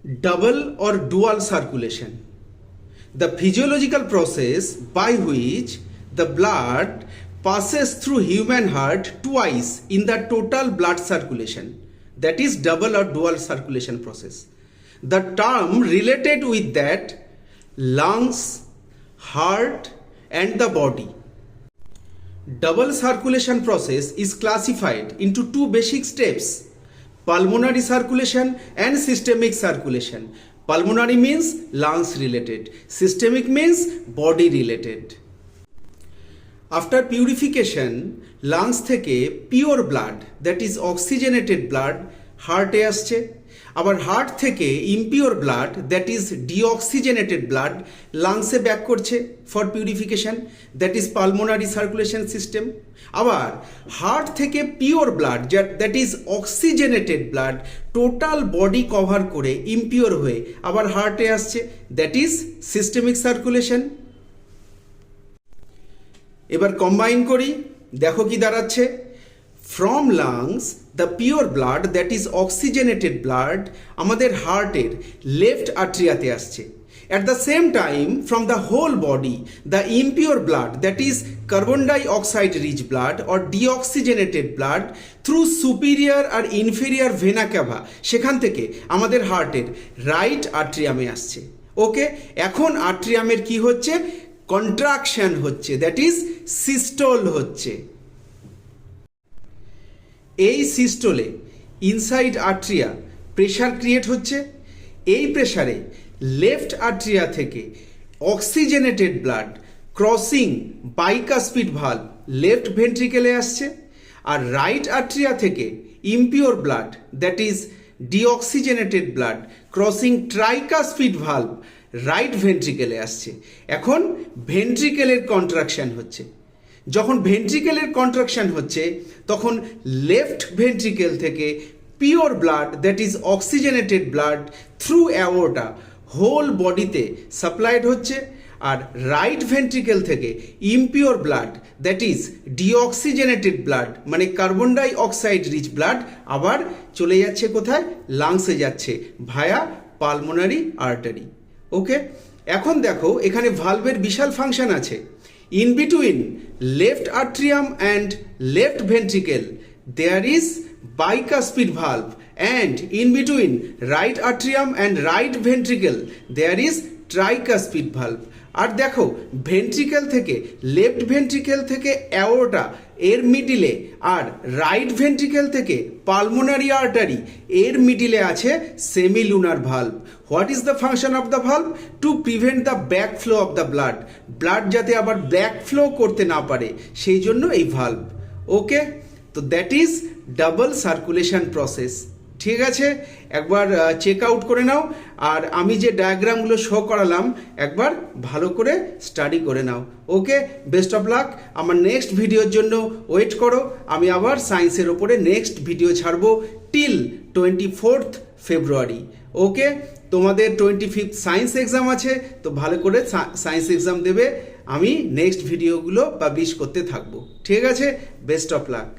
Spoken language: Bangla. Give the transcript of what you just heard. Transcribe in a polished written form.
double or dual circulation, the physiological process by which the blood passes through human heart twice in the total blood circulation, that is double or dual circulation process. The term related with that lungs, heart and the body. Double circulation process is classified into two basic steps: pulmonary circulation and systemic circulation. Pulmonary means lungs related, systemic means body related. After purification, lungs থেকে pure blood, that is oxygenated blood, হার্টে আসছে। আবার হার্ট থেকে impure blood, that is deoxygenated blood, লাংসে ব্যাক করছে for purification, that is pulmonary circulation system. আবার হার্ট থেকে pure blood, that is oxygenated blood, total body cover করে ইমপিওর হয়ে আবার হার্টে আসছে, দ্যাট ইজ সিস্টেমিক সার্কুলেশন। এবার কম্বাইন করি, দেখো কি দাঁড়াচ্ছে। From lungs the pure blood, that is oxygenated blood, আমাদের হার্টের লেফট আর্ট্রিয়াতে আসছে। At the same time, from the whole body, the impure blood, that is carbon dioxide rich blood or deoxygenated blood, through superior or inferior vena cava, সেখান থেকে আমাদের হার্টের রাইট আর্ট্রিয়ামে আসছে। ওকে, এখন আর্ট্রিয়ামের কি হচ্ছে? কন্ট্রাকশন হচ্ছে, দ্যাট ইজ সিস্টোল হচ্ছে। এই সিস্টোলে ইনসাইড আর্ট্রিয়া প্রেশার ক্রিয়েট হচ্ছে। এই প্রেশারে লেফট আর্ট্রিয়া থেকে oxygenated blood crossing bicuspid valve left ভেন্ট্রিকেলে আসছে, আর রাইট আর্ট্রিয়া থেকে impure blood, that is deoxygenated blood crossing tricuspid valve right ভেন্ট্রিকেলে আসছে। এখন ভেন্ট্রিকেলের কন্ট্রাকশন হচ্ছে। যখন ভেন্ট্রিকেলের কন্ট্রাকশন হচ্ছে তখন লেফট ভেন্ট্রিকেল থেকে pure blood, that is oxygenated blood through aorta whole বডিতে সাপ্লাইড হচ্ছে, আর রাইট ভেন্ট্রিকেল থেকে impure blood, that is deoxygenated blood মানে carbon dioxide rich blood আবার চলে যাচ্ছে কোথায়? লাংসে যাচ্ছে ভায়া পালমোনারি আর্টারি। ওকে, এখন দেখো এখানে ভালভের বিশাল ফাংশন আছে। In between left atrium and left ventricle there is bicuspid valve, and in between right atrium and right ventricle there is tricuspid valve. আর দেখো ভেন্ট্রিকেল থেকে লেফট ভেন্ট্রিকেল থেকে অ্যাওর্টা এর মিডিলে, আর রাইট ভেন্ট্রিকেল থেকে পালমোনারি আর্টারি এর মিডিলে আছে semilunar valve. What is the function of the valve? To prevent the back flow of the blood, blood যাতে আবার ব্যাক ফ্লো করতে না পারে সেই জন্য এই ভালভ। ওকে, তো that is double circulation process. ঠিক আছে, একবার চেক আউট করে নাও, আর আমি যে ডায়াগ্রামগুলো শো করালাম একবার ভালো করে স্টাডি করে নাও। ওকে, বেস্ট অফ লাক। আমার নেক্সট ভিডিওর জন্য ওয়েট করো, আমি আবার সায়েন্সের ওপরে নেক্সট ভিডিও ছাড়বো টিল 24 ফেব্রুয়ারি। ওকে, তোমাদের 25 সায়েন্স এক্সাম আছে, তো ভালো করে সায়েন্স এক্সাম দেবে। আমি নেক্সট ভিডিওগুলো পাবলিশ করতে থাকবো। ঠিক আছে, বেস্ট অফ লাক।